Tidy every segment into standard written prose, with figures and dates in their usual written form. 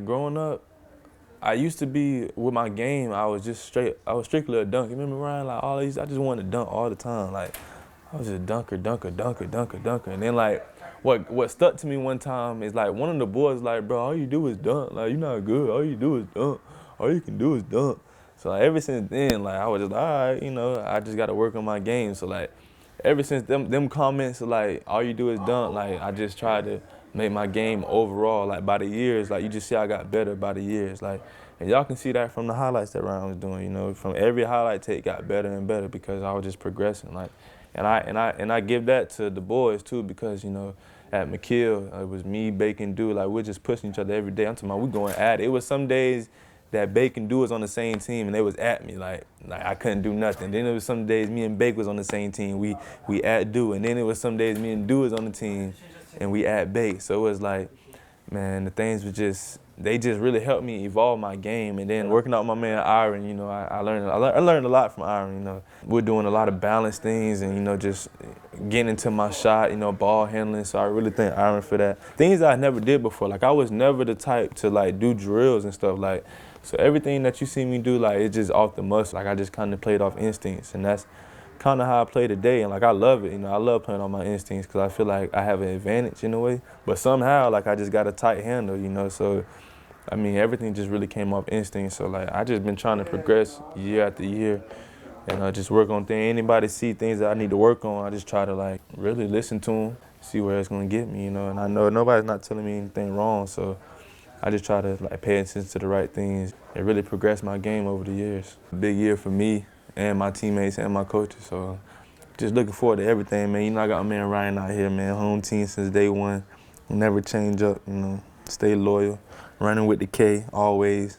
growing up, I used to be, with my game, I was strictly a dunk. You remember, Ryan? Like, I just wanted to dunk all the time. Like, I was just dunker. And then, like, what stuck to me one time is, like, one of the boys like, bro, all you do is dunk. Like, you're not good. All you do is dunk. All you can do is dunk. So, like, ever since then, like, I was just like, all right, I just got to work on my game. So, like, ever since them comments, like, all you do is dunk, like, I just tried to make my game overall, like, by the years, like, you just see I got better by the years, like, and y'all can see that from the highlights that Ryan was doing, from every highlight tape got better and better because I was just progressing, like, and I give that to the boys too because, at McKeel, it was me, Bacon, Dew, like, we're just pushing each other every day. I'm talking about we going at it. It was some days that Bacon Dew was on the same team and they was at me, like I couldn't do nothing. Then it was some days me and Bake was on the same team, we at Dew, and then it was some days me and Dew was on the team and we at Bake. So it was like, man, the things they just really helped me evolve my game. And then working out with my man Iron, I learned a lot from Iron. We're doing a lot of balance things and just getting into my shot, ball handling. So I really thank Iron for that. Things I never did before. Like, I was never the type to like do drills and stuff. Like, so everything that you see me do, like, it's just off the muscle. Like, I just kind of played off instincts, and that's kind of how I play today. And like, I love it. I love playing on my instincts because I feel like I have an advantage in a way. But somehow, like, I just got a tight handle, So, I mean, everything just really came off instinct. So, like, I just been trying to progress year after year and just work on things. Anybody see things that I need to work on, I just try to, like, really listen to them, see where it's going to get me, And I know nobody's not telling me anything wrong, so I just try to, like, pay attention to the right things and really progress my game over the years. A big year for me and my teammates and my coaches, so just looking forward to everything, man. I got my man Ryan out here, man. Home team since day one. Never change up, Stay loyal. Running with the K, always.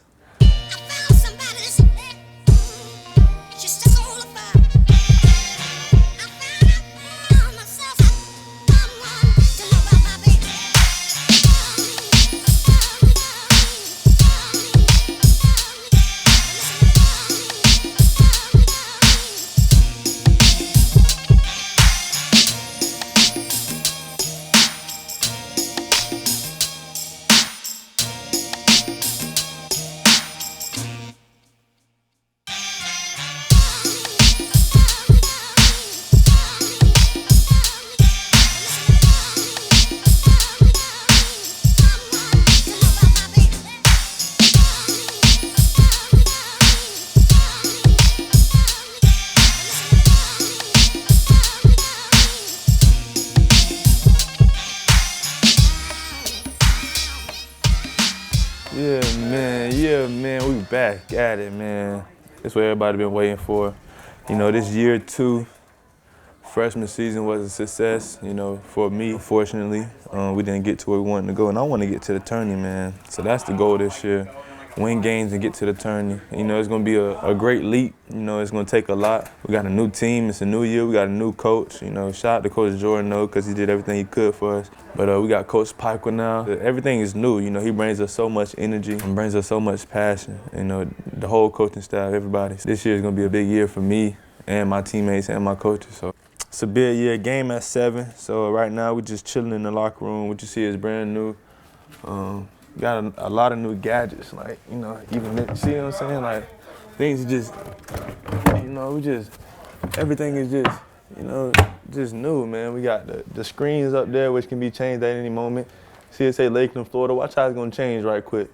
Yeah, man, we back at it, man. That's what everybody been waiting for. This year two, freshman season was a success, for me. Unfortunately, we didn't get to where we wanted to go, and I want to get to the tourney, man. So that's the goal this year. Win games and get to the tourney. It's going to be a great leap. It's going to take a lot. We got a new team. It's a new year. We got a new coach. Shout out to Coach Jordan, though, because he did everything he could for us. But we got Coach Piper now. Everything is new. He brings us so much energy and brings us so much passion. The whole coaching staff, everybody. This year is going to be a big year for me and my teammates and my coaches. So it's a big year. Game at 7. So right now we're just chilling in the locker room. What you see is brand new. Got a lot of new gadgets, like, even, see what I'm saying? Like, things just, everything is just, just new, man. We got the screens up there, which can be changed at any moment. See it say Lakeland, Florida. Watch how it's going to change right quick.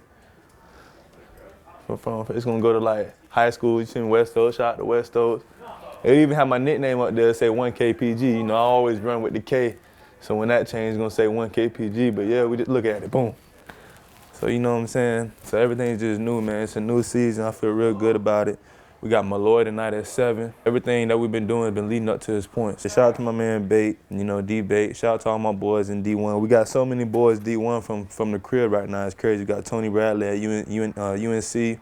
It's going to go to, like, high school. You see West Oaks, shout out to West Oaks. They even have my nickname up there, say 1KPG. I always run with the K. So when that change, it's going to say 1KPG. But, yeah, we just look at it, boom. So, you know what I'm saying? So everything's just new, man. It's a new season. I feel real good about it. We got Malloy tonight at 7. Everything that we've been doing has been leading up to this point. So shout out to my man Bate, D-Bate. Shout out to all my boys in D1. We got so many boys D1 from the crib right now. It's crazy. We got Tony Bradley at UNC.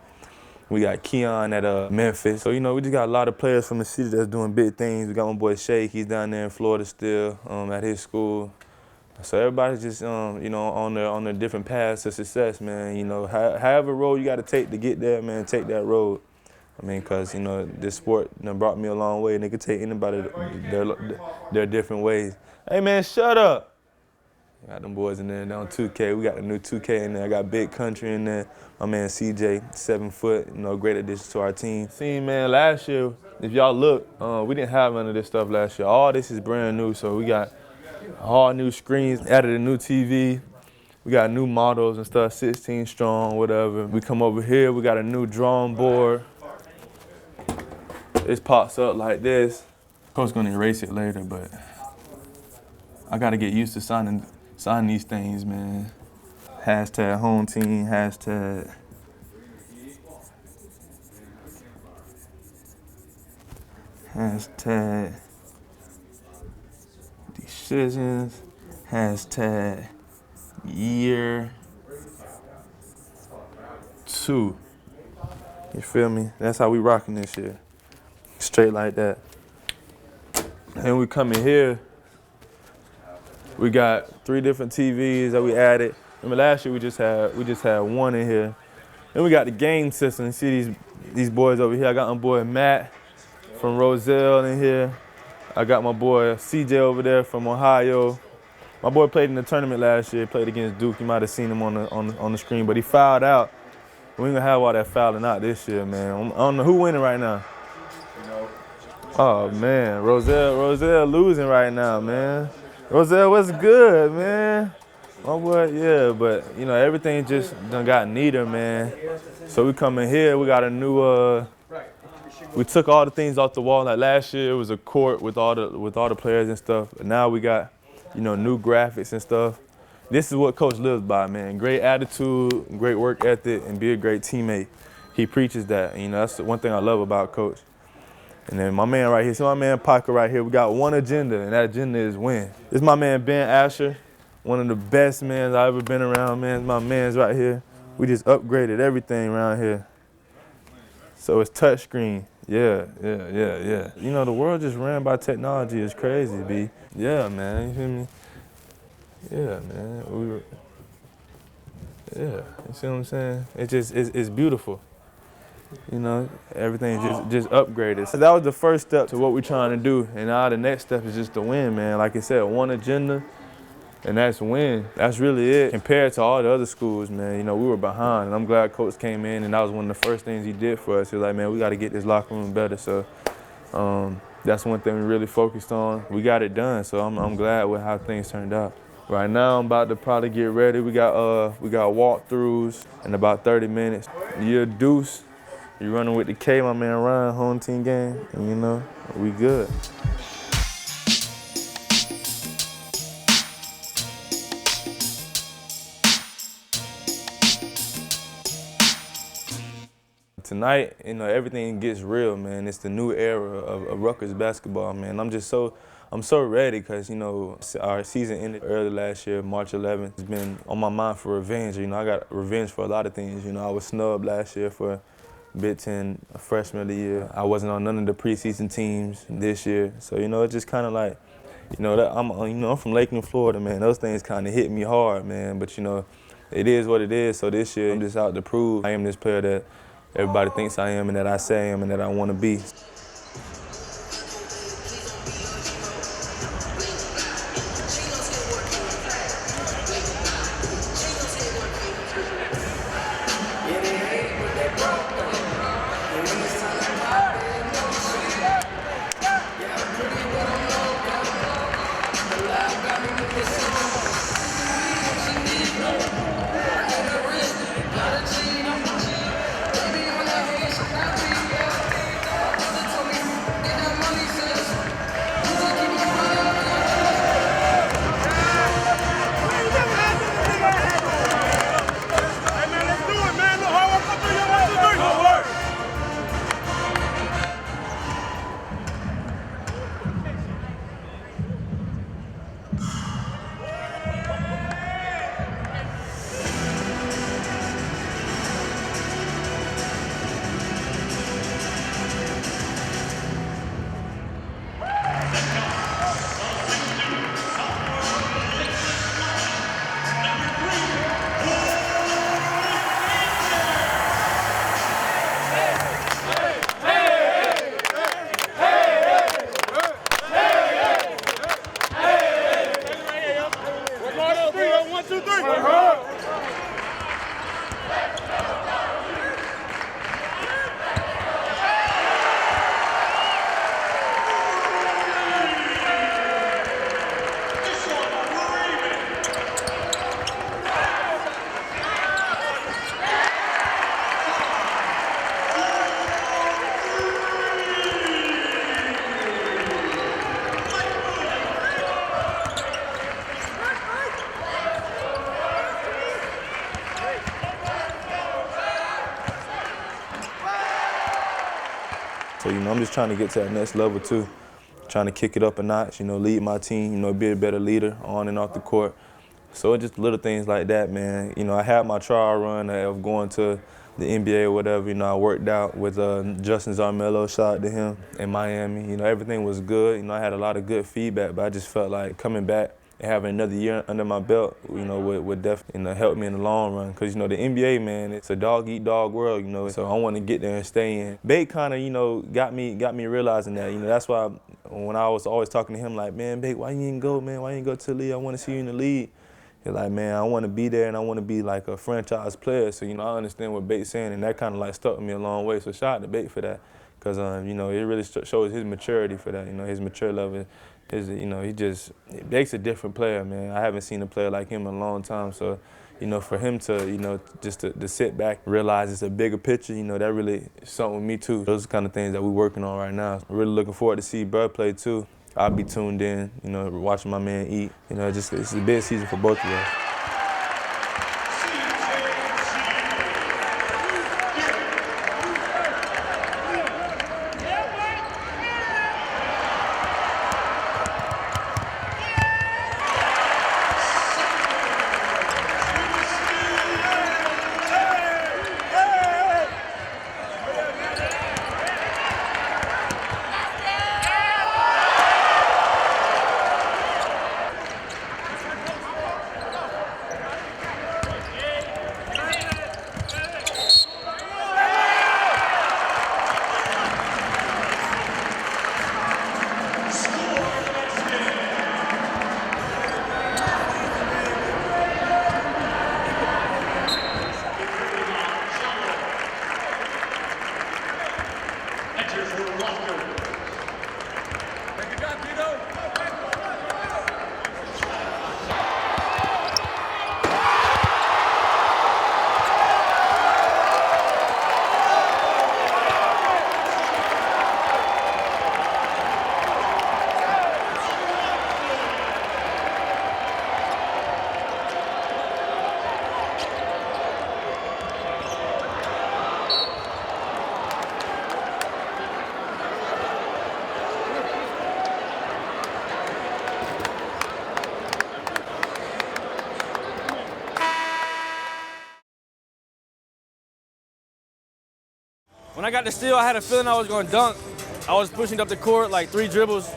We got Keon at Memphis. So, we just got a lot of players from the city that's doing big things. We got my boy Shake. He's down there in Florida still at his school. So everybody's just, on their different paths to success, man. However road you got to take to get there, man, take that road. I mean, because, this sport brought me a long way, and it could take anybody their different ways. Hey, man, shut up. Got them boys in there on 2K. We got the new 2K in there. I got Big Country in there. My man CJ, 7 foot, great addition to our team. See, man, last year, if y'all look, we didn't have none of this stuff last year. All this is brand new, so we got all new screens, added a new TV. We got new models and stuff, 16 strong, whatever. We come over here, we got a new drawing board. This pops up like this. Coach's gonna erase it later, but I gotta get used to signing these things, man. Hashtag home team, hashtag. Hashtag decisions, hashtag year 2. You feel me? That's how we rocking this year. Straight like that. And we come in here, we got 3 different TVs that we added. Remember last year we just had one in here. Then we got the game system. You see these boys over here. I got my boy Matt from Roselle in here. I got my boy CJ over there from Ohio. My boy played in the tournament last year, played against Duke. You might have seen him on the screen, but he fouled out. We ain't gonna have all that fouling out this year, man. I don't know who winning right now. Oh man, Roselle losing right now, man. Roselle, what's good, man? My boy, yeah, but everything just done got neater, man. So we come in here, we got a new. We took all the things off the wall. Like last year, it was a court with all the players and stuff. But now we got, new graphics and stuff. This is what Coach lives by, man. Great attitude, great work ethic, and be a great teammate. He preaches that. That's the one thing I love about Coach. And then my man right here, see my man Parker right here, we got one agenda, and that agenda is win. This is my man Ben Asher, one of the best men I've ever been around, man. My man's right here. We just upgraded everything around here. So it's touchscreen. Yeah. The world just ran by technology. It's crazy, B. Yeah, man, you feel me? Yeah, man. You see what I'm saying? It's beautiful. Everything just upgraded. So that was the first step to what we're trying to do. And now the next step is just to win, man. Like I said, one agenda, and that's win. That's really it. Compared to all the other schools, man, we were behind. And I'm glad Coach came in, and that was one of the first things he did for us. He was like, man, we got to get this locker room better. So that's one thing we really focused on. We got it done, so I'm glad with how things turned out. Right now, I'm about to probably get ready. We got walkthroughs in about 30 minutes. You're Deuce. You running with the K, my man Ryan, home team game, and we good. Tonight, everything gets real, man. It's the new era of Rutgers basketball, man. I'm so ready because, our season ended early last year, March 11th. It's been on my mind for revenge. I got revenge for a lot of things. I was snubbed last year for Big Ten freshman of the year. I wasn't on none of the preseason teams this year. So, it's just kind of like, I'm from Lakeland, Florida, man. Those things kind of hit me hard, man. But, it is what it is. So this year, I'm just out to prove I am this player that everybody thinks I am and that I say I am and that I want to be. So, I'm just trying to get to that next level too. Trying to kick it up a notch, lead my team, be a better leader on and off the court. So it's just little things like that, man. I had my trial run of going to the NBA or whatever. I worked out with Justin Zarmello, shout out to him, in Miami. Everything was good. I had a lot of good feedback, but I just felt like coming back and having another year under my belt, would definitely help me in the long run. Because, the NBA, man, it's a dog-eat-dog world, so I want to get there and stay in. Bate kind of, got me realizing that. That's why when I was always talking to him, like, man, Bate, why you ain't go, man? Why you ain't go to the league? I want to see you in the league. He's like, man, I want to be there and I want to be like a franchise player. So, I understand what Bate's saying, and that kind of like stuck with me a long way. So shout out to Bate for that, because, it really shows his maturity for that, his mature level. Bate's a different player, man. I haven't seen a player like him in a long time. So, for him to, just to sit back, realize it's a bigger picture, that really is something with me too. Those are the kind of things that we're working on right now. I'm really looking forward to see Bud play too. I'll be tuned in, watching my man eat. It's a big season for both of us. When I got the steal, I had a feeling I was going to dunk. I was pushing up the court like 3 dribbles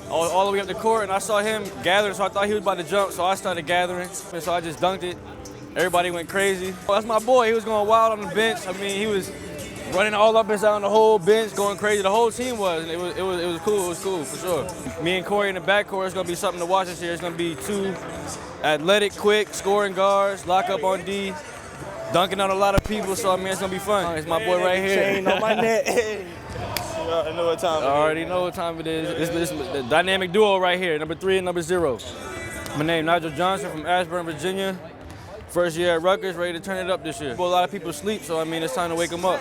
all the way up the court, and I saw him gathering, so I thought he was about to jump, so I started gathering, and so I just dunked it. Everybody went crazy. That's my boy. He was going wild on the bench. I mean, he was running all up and down the whole bench, going crazy. The whole team was, and it was cool. It was cool, for sure. Me and Currie in the backcourt, it's going to be something to watch this year. It's going to be 2 athletic, quick, scoring guards, lock up on D, dunking on a lot of people, so I mean, it's gonna be fun. It's my boy right here. Chain on my neck. You already know what time it is. I already know what time it is. It's the dynamic duo right here, number 3 and number 0. My name Nigel Johnson from Ashburn, Virginia. First year at Rutgers, ready to turn it up this year. A lot of people sleep, so I mean, it's time to wake them up.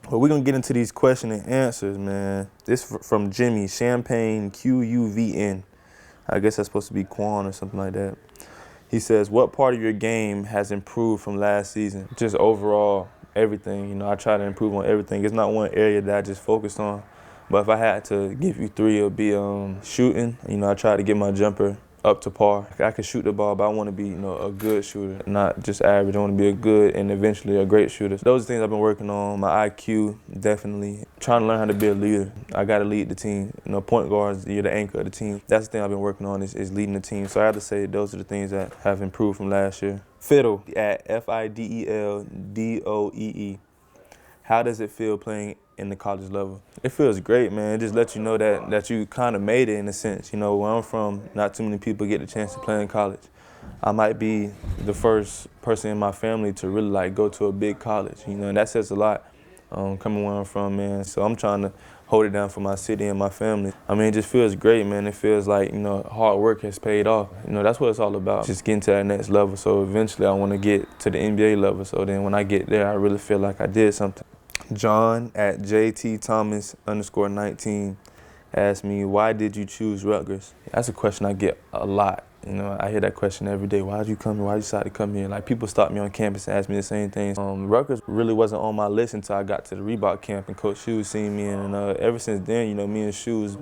Well, we're gonna get into these question and answers, man. This from Jimmy, Champagne QUVN. I guess that's supposed to be Quan or something like that. He says, what part of your game has improved from last season? Just overall, everything. I try to improve on everything. It's not one area that I just focused on. But if I had to give you 3, it would be shooting. I try to get my jumper up to par. I can shoot the ball, but I want to be, a good shooter, not just average. I want to be a good and eventually a great shooter. Those are things I've been working on. My IQ, definitely. Trying to learn how to be a leader. I got to lead the team. Point guards, you're the anchor of the team. That's the thing I've been working on is leading the team. So I have to say those are the things that have improved from last year. Fiddle, at FIDELDOEE. How does it feel playing in the college level? It feels great, man. It just lets you know that you kind of made it in a sense. Where I'm from, not too many people get the chance to play in college. I might be the first person in my family to really go to a big college, and that says a lot coming where I'm from, man. So I'm trying to hold it down for my city and my family. I mean, it just feels great, man. It feels like, hard work has paid off. That's what it's all about, just getting to that next level. So eventually I want to get to the NBA level. So then when I get there, I really feel like I did something. John at JT Thomas_19 asked me, why did you choose Rutgers? That's a question I get a lot. You know, I hear that question every day. Why'd you come here? Why'd you decide to come here? Like, people stop me on campus and ask me the same thing. Rutgers really wasn't on my list until I got to the Reebok camp and Coach Shoes seen me. And ever since then, you know, me and Shoes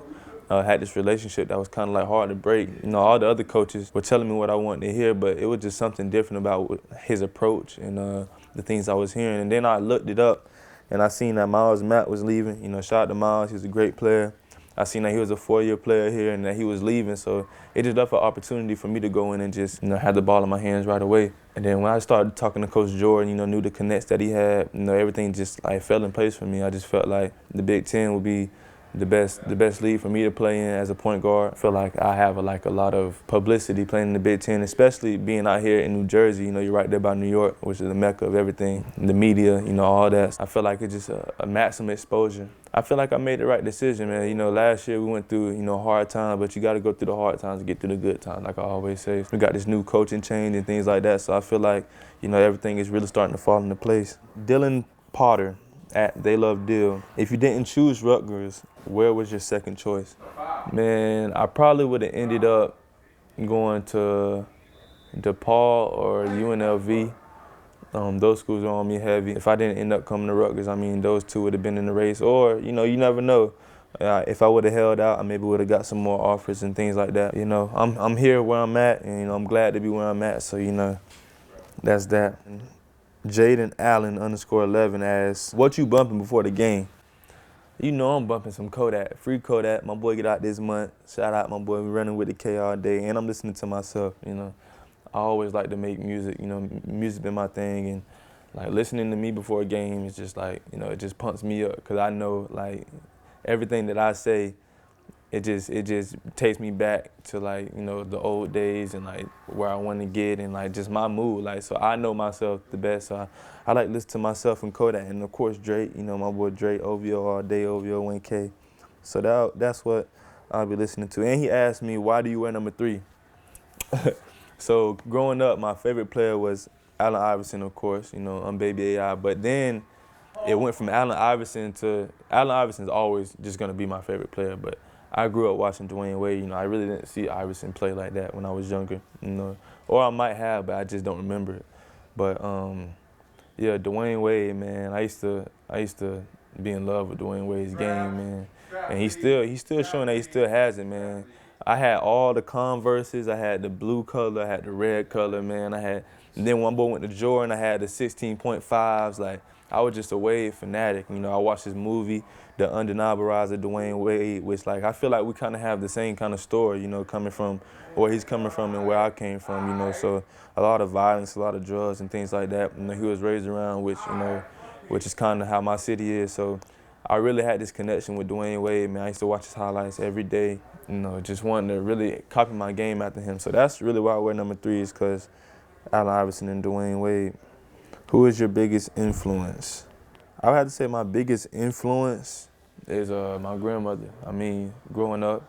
had this relationship that was kind of like hard to break. You know, all the other coaches were telling me what I wanted to hear, but it was just something different about his approach and the things I was hearing. And then I looked it up, and I seen that Miles Matt was leaving. You know, shout out to Miles. He was a great player. I seen that he was a 4-year player here and that he was leaving, so it just left an opportunity for me to go in and just, you know, have the ball in my hands right away. And then when I started talking to Coach Jordan, you know, knew the connects that he had, you know, everything just like fell in place for me. I just felt like the Big Ten would be the best league for me to play in as a point guard. I feel like I have a lot of publicity playing in the Big Ten, especially being out here in New Jersey. You know, you're right there by New York, which is the mecca of everything. The media, you know, all that. I feel like it's just a maximum exposure. I feel like I made the right decision, man. You know, last year we went through, you know, hard times, but you got to go through the hard times to get through the good times, like I always say. We got this new coaching change and things like that, so I feel like, you know, everything is really starting to fall into place. Dylan Potter at They Love Dill. If you didn't choose Rutgers, where was your second choice? Man, I probably would have ended up going to DePaul or UNLV. Those schools are on me heavy. If I didn't end up coming to Rutgers, I mean, those two would have been in the race. Or, you know, you never know. If I would have held out, I maybe would have got some more offers and things like that. You know, I'm here where I'm at, and, you know, I'm glad to be where I'm at. So, you know, that's that. Jaden Allen _11 asks, what you bumping before the game? You know I'm bumping some Kodak. Free Kodak. My boy get out this month. Shout out my boy. We running with the K all day. And I'm listening to myself, you know. I always like to make music, you know, music been my thing, and like listening to me before a game is just like, you know, it just pumps me up, because I know like everything that I say, it just takes me back to like, you know, the old days and like where I want to get and like just my mood. Like, so I know myself the best, so I like to listen to myself and Kodak, and of course Drake, you know, my boy Drake, OVO all day, OVO 1K. So that's what I'll be listening to. And he asked me, why do you wear number 3? So growing up, my favorite player was Allen Iverson, of course, you know, Baby AI. But then it went from Allen Iverson to Allen Iverson's always just gonna be my favorite player. But I grew up watching Dwayne Wade. You know, I really didn't see Iverson play like that when I was younger. You know, or I might have, but I just don't remember it. But yeah, Dwayne Wade, man. I used to be in love with Dwayne Wade's game, man. And he's still showing that he still has it, man. I had all the Converses. I had the blue color. I had the red color, man. And then when I went to Jordan, I had the 16.5s. Like, I was just a Wade fanatic. You know, I watched this movie, The Undeniable Rise of Dwayne Wade, which, like, I feel like we kind of have the same kind of story, you know, coming from where he's coming from and where I came from, you know. So a lot of violence, a lot of drugs and things like that. You know, he was raised around, which is kind of how my city is. So I really had this connection with Dwayne Wade, man. I used to watch his highlights every day, you know, just wanting to really copy my game after him. So that's really why I wear number 3, is because Allen Iverson and Dwayne Wade. Who is your biggest influence? I would have to say my biggest influence is my grandmother. I mean, growing up,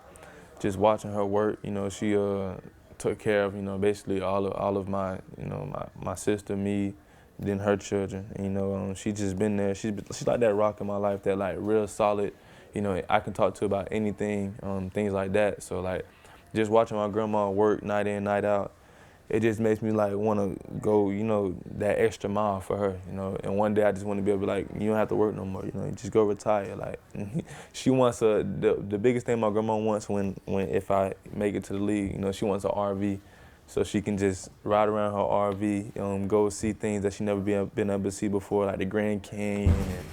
just watching her work, you know, she took care of, you know, basically all of my, you know, my sister, me, then her children. You know, she just been there. She's like that rock in my life, that like real solid, you know, I can talk to about anything, things like that. So like, just watching my grandma work night in, night out, it just makes me like want to go, you know, that extra mile for her, you know. And one day I just want to be able to be like, you don't have to work no more, you know, you just go retire. Like, she wants the biggest thing my grandma wants if I make it to the league, you know, she wants an RV, so she can just ride around her RV, go see things that she never been able to see before, like the Grand Canyon, and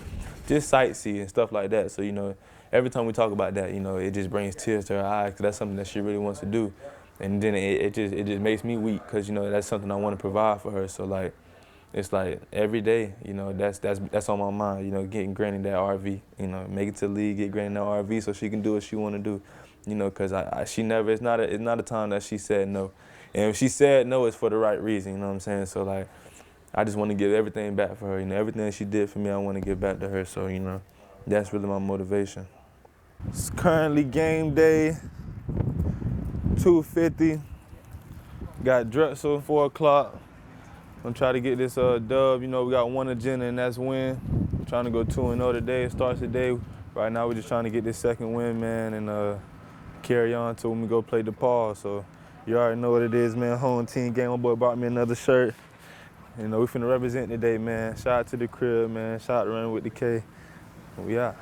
just sightsee and stuff like that. So, you know, every time we talk about that, you know, it just brings tears to her eyes, because that's something that she really wants to do. And then it just makes me weak, because, you know, that's something I want to provide for her. So like, it's like every day, you know, that's on my mind, you know, getting Granny that RV, you know, make it to the league, get Granny that RV so she can do what she want to do, you know, because it's not a time that she said no. And if she said no, it's for the right reason, you know what I'm saying? So like, I just want to give everything back for her, you know, everything she did for me, I want to give back to her. So, you know, that's really my motivation. It's currently game day. 2:50. Got Drexel, 4 o'clock. I'm trying to get this dub. You know, we got one agenda, and that's win. I'm trying to go 2-0 today. It starts today. Right now, we're just trying to get this second win, man, and carry on till when we go play DePaul. So You already know what it is, man. Home team game. My boy brought me another shirt. You know, we finna represent today, man. Shout out to the crib, man. Shout out to Running with the K. We out.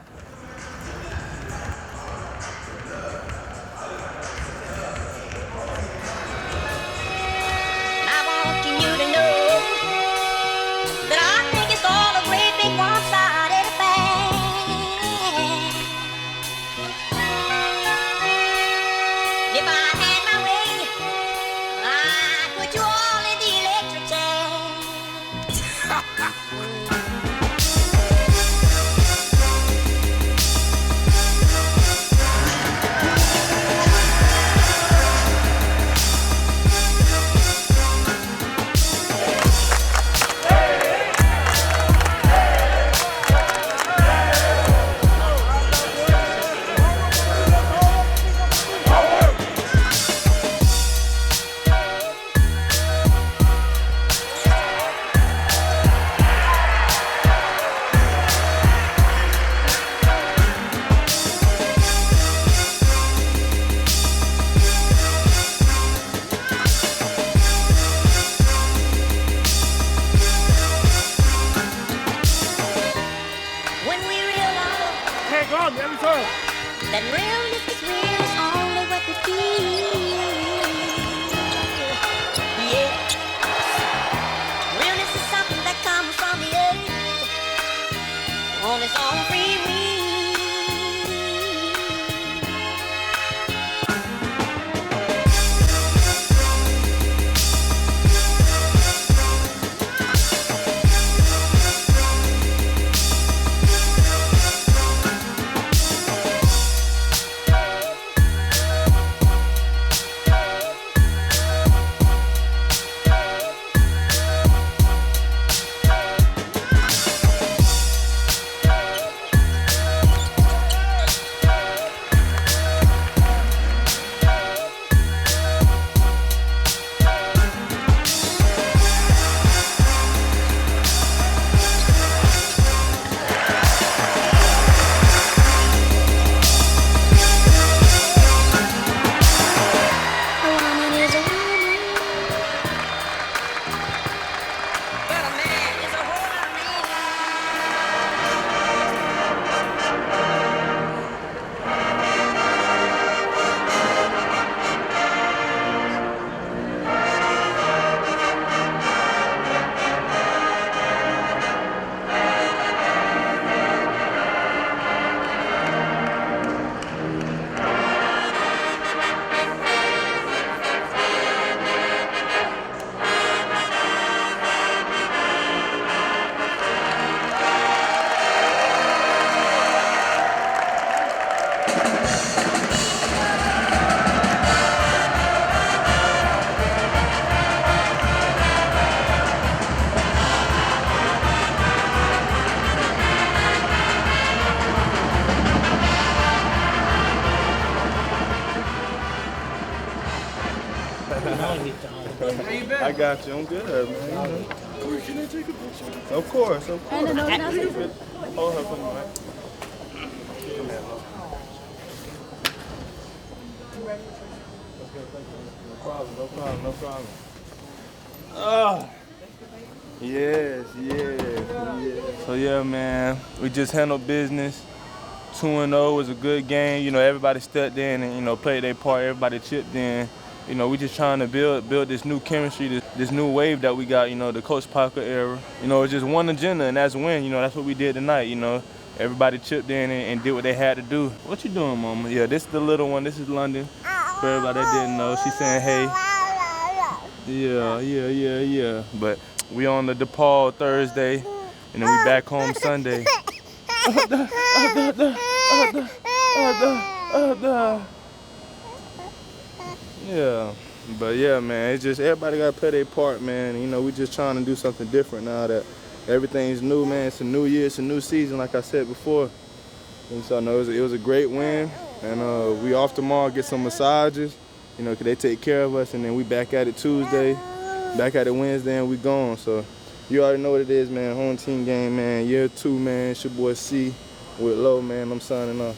That realness is real is only what we feel. Yeah. Realness is something that comes from the earth on its own free will. I got you. I'm good, man. Currie, can I take a picture? Of course, of course. Hold her for me, man. No problem. Yes. So yeah, man, we just handled business. 2-0 was a good game. You know, everybody stepped in and, you know, played their part. Everybody chipped in. You know, we just trying to build this new chemistry, this new wave that we got, you know, the Coach Parker era. You know, it's just one agenda, and that's win. You know, that's what we did tonight, you know. Everybody chipped in and did what they had to do. What you doing, Mama? Yeah, this is the little one. This is London. For everybody that didn't know, she's saying hey. Yeah. But we on the DePaul Thursday, and then we back home Sunday. Yeah, but yeah, man, it's just everybody got to play their part, man. You know, we just trying to do something different now that everything's new, man. It's a new year, it's a new season, like I said before. And so, no, it was a great win. And we off tomorrow, get some massages, you know, because they take care of us. And then we back at it Tuesday, back at it Wednesday, and we gone. So you already know what it is, man. Home team game, man. Year 2, man. It's your boy C with Low, man. I'm signing off.